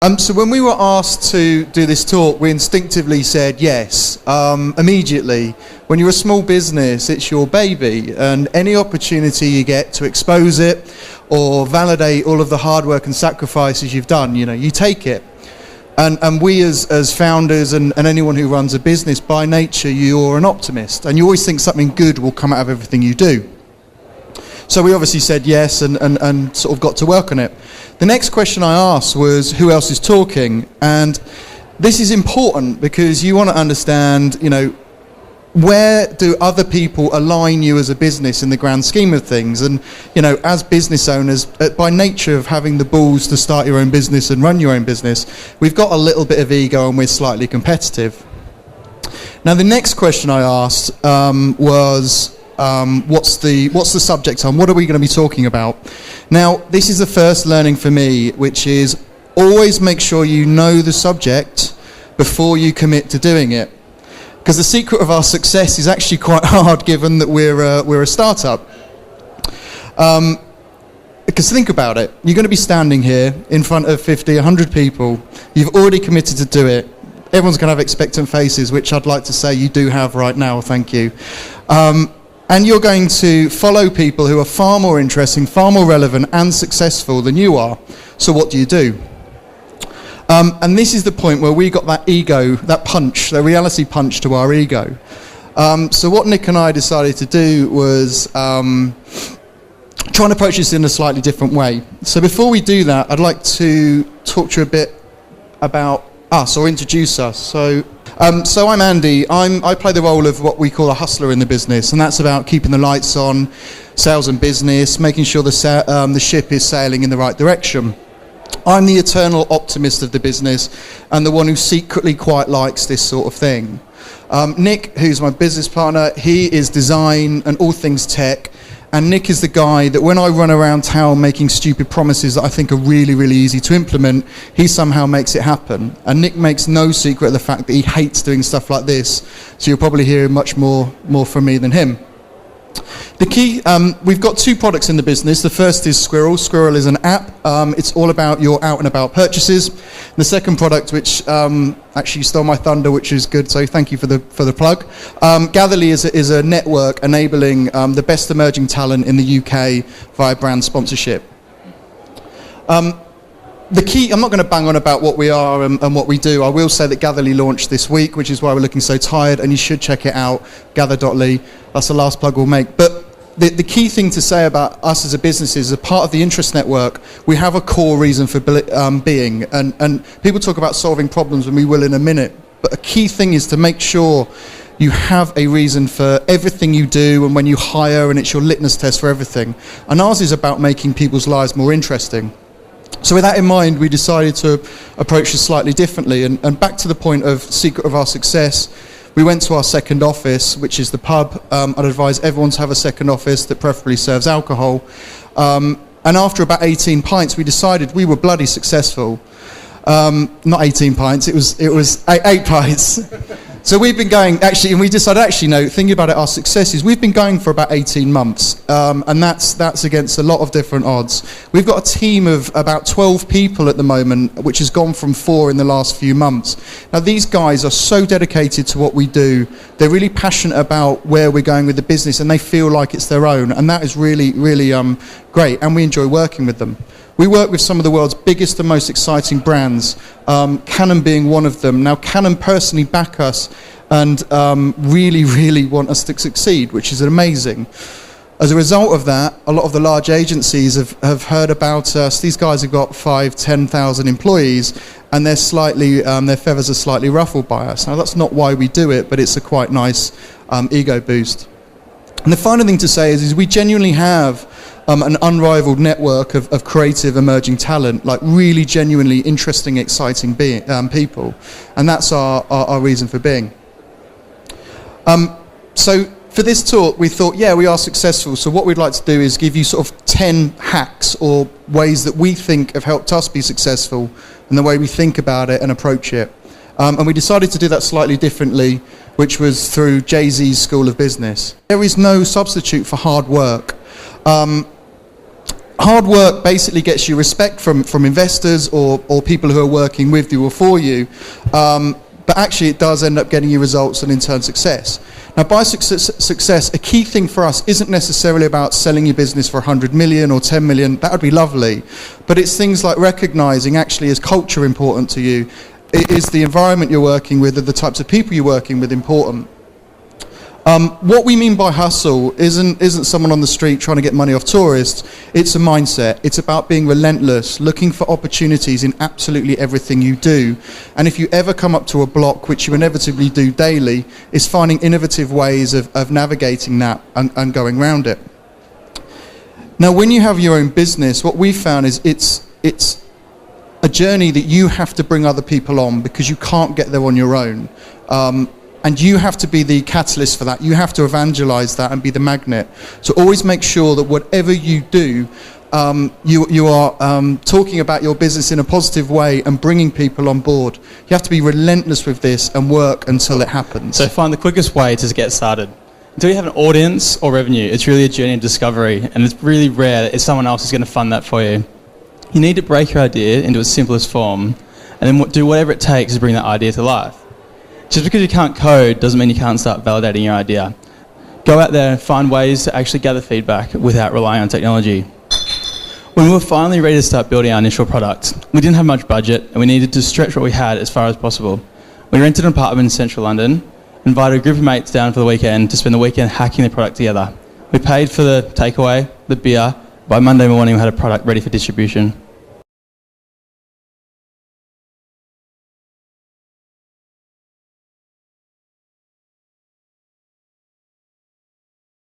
So when we were asked to do this talk, we instinctively said yes, immediately. When you're a small business, it's your baby, and any opportunity you get to expose it or validate all of the hard work and sacrifices you've done, you take it. And we as founders and anyone who runs a business, by nature, you're an optimist, and you always think something good will come out of everything you do. So we obviously said yes and sort of got to work on it. The next question I asked was, who else is talking? And this is important because you want to understand, where do other people align you as a business in the grand scheme of things? And, as business owners, by nature of having the balls to start your own business and run your own business, we've got a little bit of ego and we're slightly competitive. Now, the next question I asked was, what's the subject on? What are we going to be talking about? Now, this is the first learning for me, which is always make sure you know the subject before you commit to doing it. Because the secret of our success is actually quite hard, given that we're a startup. Because think about it, you're going to be standing here in front of 50, 100 people. You've already committed to do it. Everyone's going to have expectant faces, which I'd like to say you do have right now, thank you. And you're going to follow people who are far more interesting, far more relevant and successful than you are. So what do you do? And this is the point where we got that ego, that punch, the reality punch to our ego. So what Nick and I decided to do was try and approach this in a slightly different way. So before we do that, I'd like to talk to you a bit about us, or introduce us. So I'm Andy. I play the role of what we call a hustler in the business, and that's about keeping the lights on, sales and business, making sure the ship is sailing in the right direction. I'm the eternal optimist of the business and the one who secretly quite likes this sort of thing. Nick, who's my business partner, he is design and all things tech. And Nick is the guy that when I run around town making stupid promises that I think are really, really easy to implement, he somehow makes it happen. And Nick makes no secret of the fact that he hates doing stuff like this. So you'll probably hear much more from me than him. The key, we've got two products in the business. The first is Squirrel. Squirrel is an app. It's all about your out and about purchases. The second product, which actually stole my thunder, which is good, so thank you for the plug. Gatherly is a network enabling the best emerging talent in the UK via brand sponsorship. The key, I'm not going to bang on about what we are and what we do. I will say that Gatherly launched this week, which is why we're looking so tired, and you should check it out, gather.ly. That's the last plug we'll make. But the key thing to say about us as a business is, as a part of the interest network, we have a core reason for being. And people talk about solving problems, and we will in a minute. But a key thing is to make sure you have a reason for everything you do and when you hire, and it's your litmus test for everything. And ours is about making people's lives more interesting. So with that in mind, we decided to approach this slightly differently. And back to the point of secret of our success, we went to our second office, which is the pub. I'd advise everyone to have a second office that preferably serves alcohol. And after about 18 pints, we decided we were bloody successful. Not 18 pints, it was 8 pints. So we've been going, actually, and we decided, thinking about it, our successes, we've been going for about 18 months, and that's against a lot of different odds. We've got a team of about 12 people at the moment, which has gone from 4 in the last few months. Now, these guys are so dedicated to what we do. They're really passionate about where we're going with the business, and they feel like it's their own, and that is really, really great, and we enjoy working with them. We work with some of the world's biggest and most exciting brands, Canon being one of them. Now, Canon personally back us and really, really want us to succeed, which is amazing. As a result of that, a lot of the large agencies have heard about us. These guys have got 5,000, 10,000 employees, and they're their feathers are slightly ruffled by us. Now, that's not why we do it, but it's a quite nice ego boost. And the final thing to say is we genuinely have an unrivaled network of creative emerging talent, like really genuinely interesting, exciting people. And that's our reason for being. So for this talk, we thought, yeah, we are successful. So what we'd like to do is give you sort of 10 hacks or ways that we think have helped us be successful and the way we think about it and approach it. And we decided to do that slightly differently, which was through Jay-Z's School of Business. There is no substitute for hard work. hard work basically gets you respect from investors or people who are working with you or for you, but actually it does end up getting you results and in turn success. Now, by success, a key thing for us isn't necessarily about selling your business for 100 million or 10 million. That would be lovely. But it's things like recognizing, actually, is culture important to you? Is the environment you're working with, or the types of people you're working with important? What we mean by hustle isn't someone on the street trying to get money off tourists. It's a mindset. It's about being relentless, looking for opportunities in absolutely everything you do. And if you ever come up to a block, which you inevitably do daily, is finding innovative ways of navigating that and going around it. Now, when you have your own business, what we've found is it's a journey that you have to bring other people on, because you can't get there on your own. And you have to be the catalyst for that. You have to evangelize that and be the magnet. So always make sure that whatever you do, you are talking about your business in a positive way and bringing people on board. You have to be relentless with this and work until it happens. So find the quickest way to get started. Until you have an audience or revenue, it's really a journey of discovery, and it's really rare that someone else is going to fund that for you. You need to break your idea into its simplest form, and then do whatever it takes to bring that idea to life. Just because you can't code doesn't mean you can't start validating your idea. Go out there and find ways to actually gather feedback without relying on technology. When we were finally ready to start building our initial product, we didn't have much budget and we needed to stretch what we had as far as possible. We rented an apartment in central London, invited a group of mates down for the weekend to spend the weekend hacking the product together. We paid for the takeaway, the beer. By Monday morning we had a product ready for distribution.